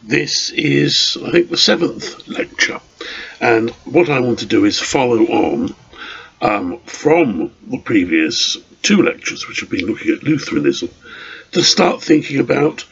This is, I think, the 7th lecture, and what I want to do is follow on from the previous 2 lectures, which have been looking at Lutheranism, to start thinking about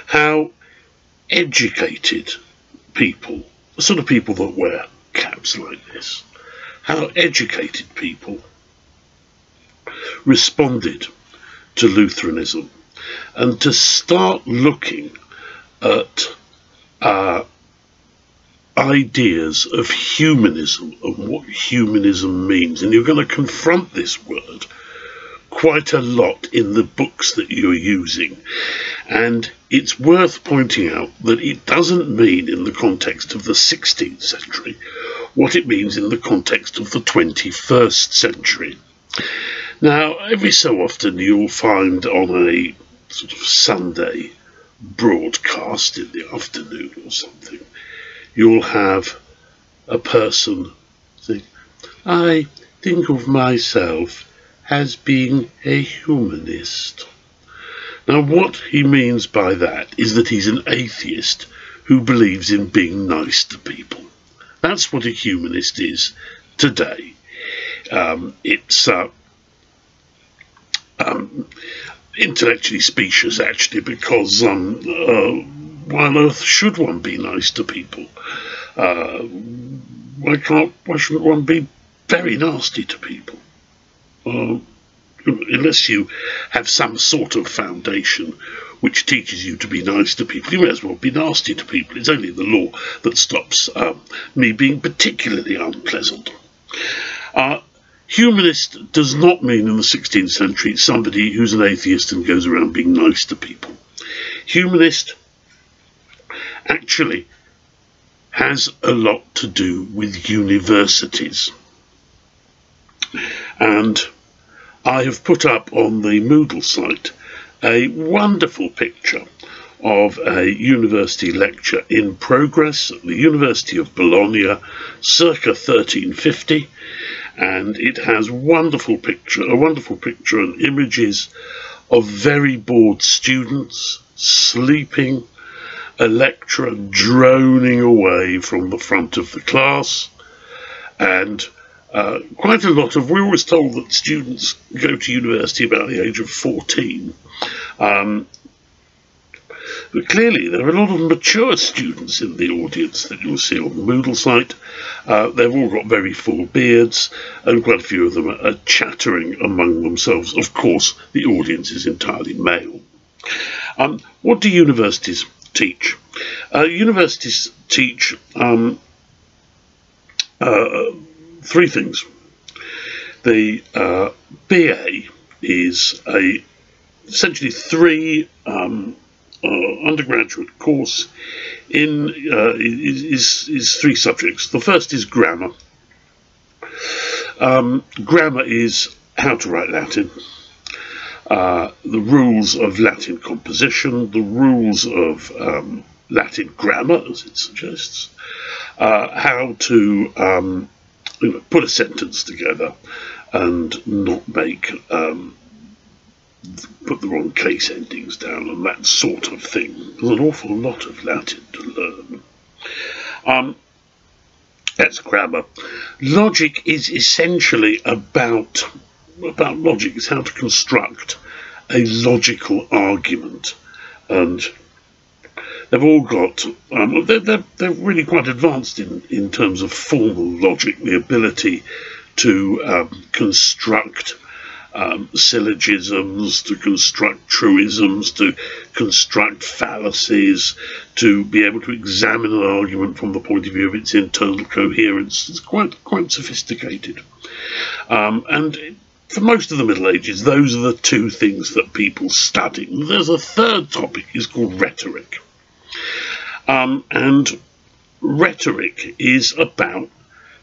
how educated people, the sort of people that wear caps like this, how educated people responded to Lutheranism, and to start looking at ideas of humanism and what humanism means. And you're going to confront this word quite a lot in the books that you're using. And it's worth pointing out that it doesn't mean in the context of the 16th century what it means in the context of the 21st century. Now, every so often you'll find on a sort of Sunday broadcast in the afternoon or something, you'll have a person saying, I think of myself as being a humanist. Now, what he means by that is that he's an atheist who believes in being nice to people. That's what a humanist is today. It's intellectually specious, actually, because why on earth should one be nice to people? Why shouldn't one be very nasty to people? Unless you have some sort of foundation which teaches you to be nice to people, you may as well be nasty to people. It's only the law that stops me being particularly unpleasant. Humanist does not mean in the 16th century somebody who's an atheist and goes around being nice to people. Humanist actually has a lot to do with universities. And I have put up on the Moodle site a wonderful picture of a university lecture in progress at the University of Bologna circa 1350. And it has a wonderful picture and images of very bored students sleeping, a lecturer droning away from the front of the class, and quite a lot of, we're always told that students go to university about the age of 14. But clearly there are a lot of mature students in the audience that you'll see on the Moodle site. They've all got very full beards, and quite a few of them are chattering among themselves. Of course, the audience is entirely male. What do universities teach? Universities teach 3 things. The BA is essentially 3 undergraduate course is 3 subjects. The first is grammar. Grammar is how to write Latin, the rules of Latin composition, the rules of Latin grammar, as it suggests, how to put a sentence together and not make put the wrong case endings down and that sort of thing. There's an awful lot of Latin to learn. That's grammar. Logic is essentially about logic. It's how to construct a logical argument, and they've all got they're really quite advanced in terms of formal logic, the ability to construct syllogisms, to construct truisms, to construct fallacies, to be able to examine an argument from the point of view of its internal coherence. It's quite sophisticated. And for most of the Middle Ages, those are the 2 things that people study. There's a third topic, it's called rhetoric. And rhetoric is about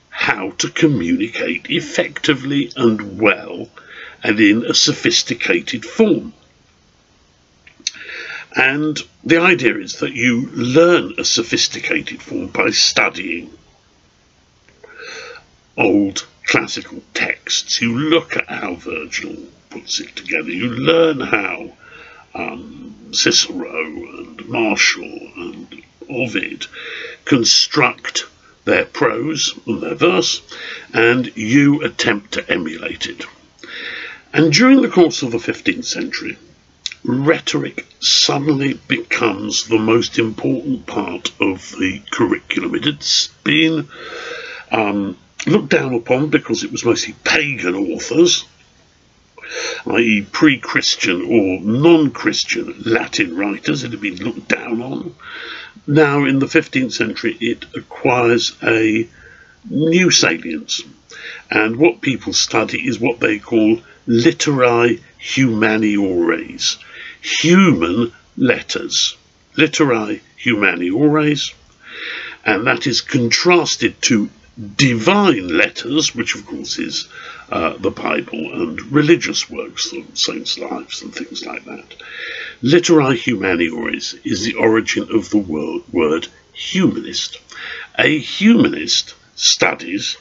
how to communicate effectively and well and in a sophisticated form. And the idea is that you learn a sophisticated form by studying old classical texts. You look at how Virgil puts it together. You learn how Cicero and Martial and Ovid construct their prose and their verse, and you attempt to emulate it. And during the course of the 15th century, rhetoric suddenly becomes the most important part of the curriculum. It's been looked down upon because it was mostly pagan authors, i.e. pre-Christian or non-Christian Latin writers. It had been looked down on. Now in the 15th century it acquires a new salience, and what people study is what they call literae humaniores, human letters, literae humaniores, and that is contrasted to divine letters, which of course is the Bible and religious works, the saints' lives and things like that. Literae humaniores is the origin of the word humanist. A humanist studies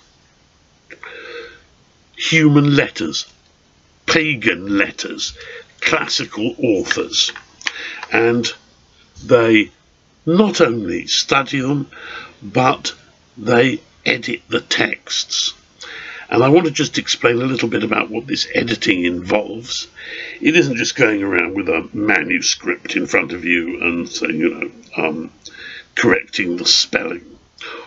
human letters, pagan letters, classical authors, and they not only study them, but they edit the texts. And I want to just explain a little bit about what this editing involves. It isn't just going around with a manuscript in front of you and saying, correcting the spelling.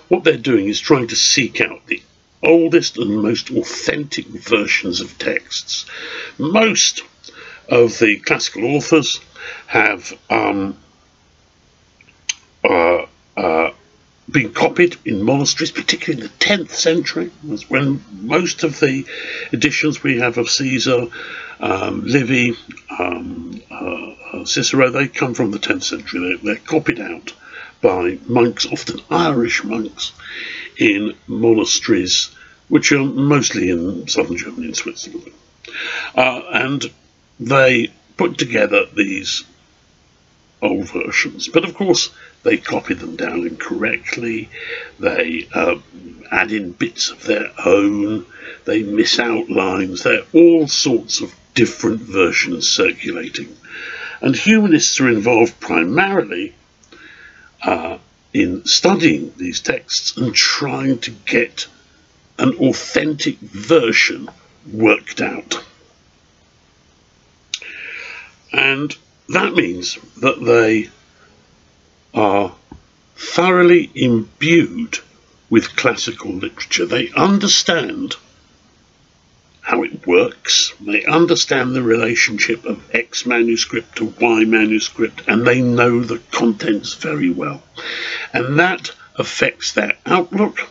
What they're doing is trying to seek out the oldest and most authentic versions of texts. Most of the classical authors have been copied in monasteries, particularly in the 10th century. That's when most of the editions we have of Caesar, Livy, Cicero, they come from the 10th century. They're copied out by monks, often Irish monks, in monasteries which are mostly in southern Germany and Switzerland. And they put together these old versions, but of course they copy them down incorrectly, they add in bits of their own, they miss out lines, there are all sorts of different versions circulating. And humanists are involved primarily in studying these texts and trying to get an authentic version worked out. And that means that they are thoroughly imbued with classical literature. They understand how it works, they understand the relationship of X manuscript to Y manuscript, and they know the contents very well. And that affects their outlook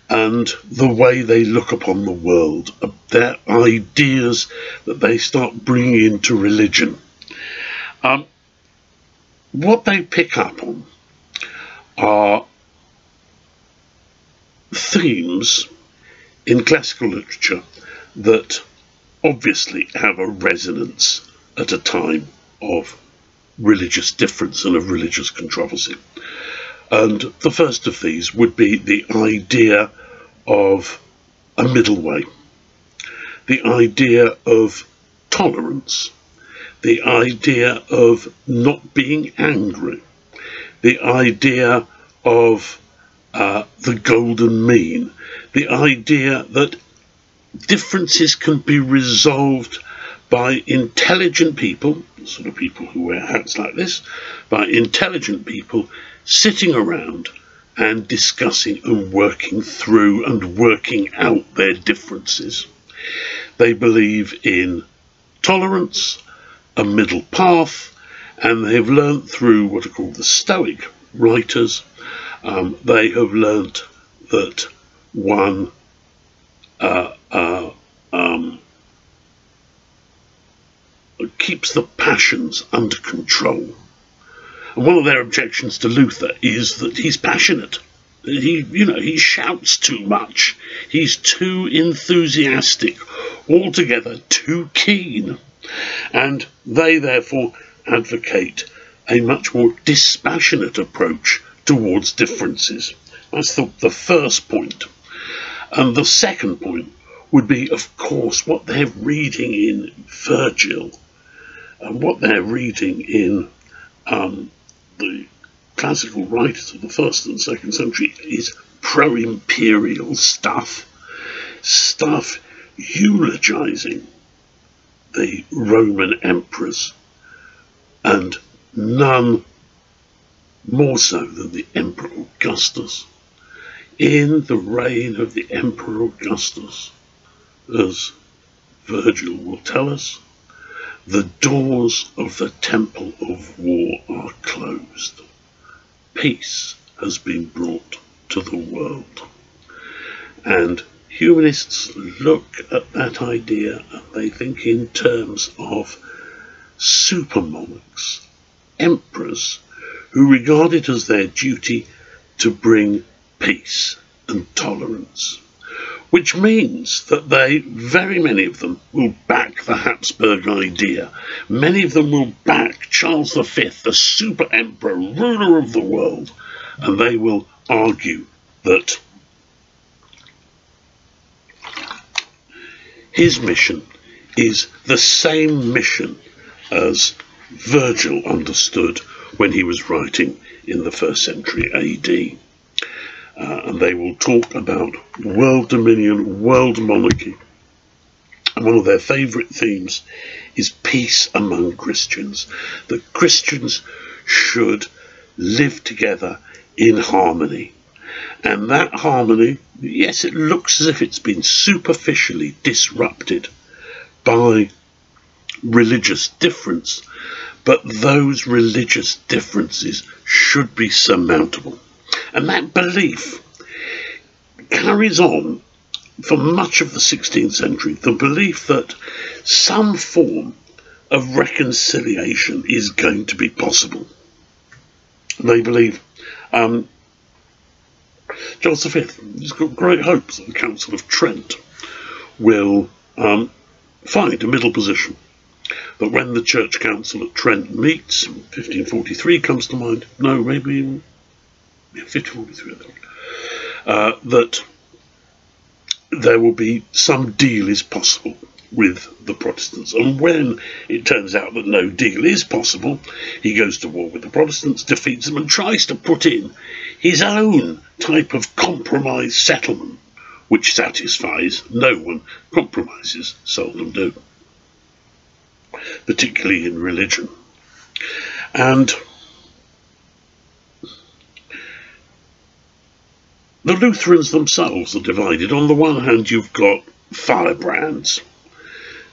and the way they look upon the world, their ideas that they start bringing into religion. What they pick up on are themes in classical literature that obviously have a resonance at a time of religious difference and of religious controversy. And the first of these would be the idea of a middle way, the idea of tolerance, the idea of not being angry, the idea of the golden mean, the idea that differences can be resolved by intelligent people, sort of people who wear hats like this, by intelligent people sitting around and discussing and working through and working out their differences. They believe in tolerance, a middle path, and they have learnt through what are called the Stoic writers, they have learnt that one keeps the passions under control. And one of their objections to Luther is that he's passionate. He shouts too much. He's too enthusiastic, altogether too keen. And they therefore advocate a much more dispassionate approach towards differences. That's the first point. And the second point would be, of course, what they're reading in Virgil And what they're reading in the classical writers of the 1st and 2nd century is pro-imperial stuff eulogizing the Roman emperors, and none more so than the Emperor Augustus. In the reign of the Emperor Augustus, as Virgil will tell us, the doors of the temple of war are closed. Peace has been brought to the world. And humanists look at that idea and they think in terms of supermonarchs, emperors, who regard it as their duty to bring peace and tolerance, which means that very many of them will back the Habsburg idea. Many of them will back Charles V, the super emperor, ruler of the world, and they will argue that his mission is the same mission as Virgil understood when he was writing in the 1st century AD. And they will talk about world dominion, world monarchy. And one of their favourite themes is peace among Christians. That Christians should live together in harmony. And that harmony, yes, it looks as if it's been superficially disrupted by religious difference, but those religious differences should be surmountable. And that belief carries on for much of the 16th century, the belief that some form of reconciliation is going to be possible. They believe Charles V has got great hopes that the Council of Trent will find a middle position. That when the Church Council at Trent meets, 1543 comes to mind, no, maybe 1543, I think, that there will be some deal is possible with the Protestants. And when it turns out that no deal is possible, he goes to war with the Protestants, defeats them, and tries to put in his own type of compromise settlement, which satisfies no one. Compromises seldom do, particularly in religion. And the Lutherans themselves are divided. On the one hand, you've got firebrands.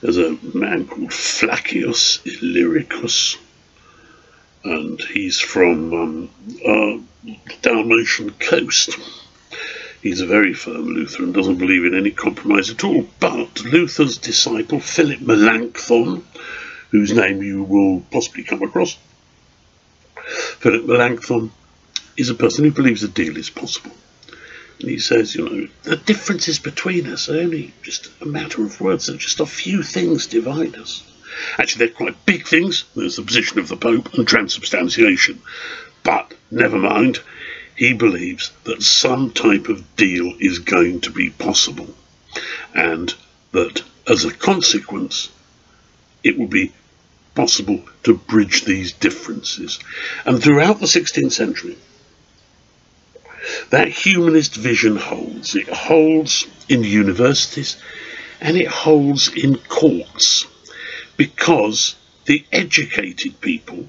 There's a man called Flacius Illyricus, and he's from the Dalmatian coast. He's a very firm Lutheran, doesn't believe in any compromise at all. But Luther's disciple, Philip Melanchthon, whose name you will possibly come across, Philip Melanchthon is a person who believes a deal is possible. And he says, you know, the differences between us are only just a matter of words. That just a few things divide us. Actually, they're quite big things. There's the position of the Pope and transubstantiation. But never mind, he believes that some type of deal is going to be possible. And that as a consequence, it will be possible to bridge these differences. And throughout the 16th century, that humanist vision holds. It holds in universities and it holds in courts, because the educated people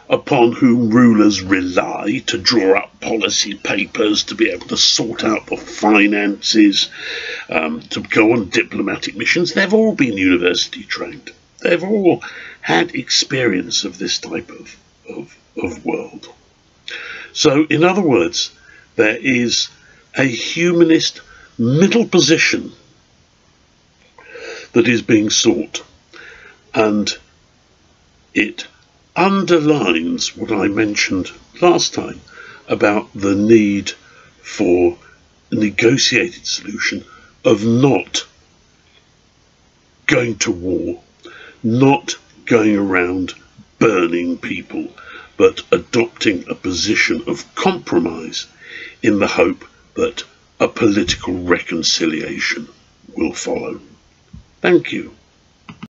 upon whom rulers rely to draw up policy papers, to be able to sort out the finances, to go on diplomatic missions, they've all been university trained. They've all had experience of this type of world. So, in other words, there is a humanist middle position that is being sought, and it underlines what I mentioned last time about the need for a negotiated solution of not going to war, not going around burning people, but adopting a position of compromise in the hope that a political reconciliation will follow. Thank you.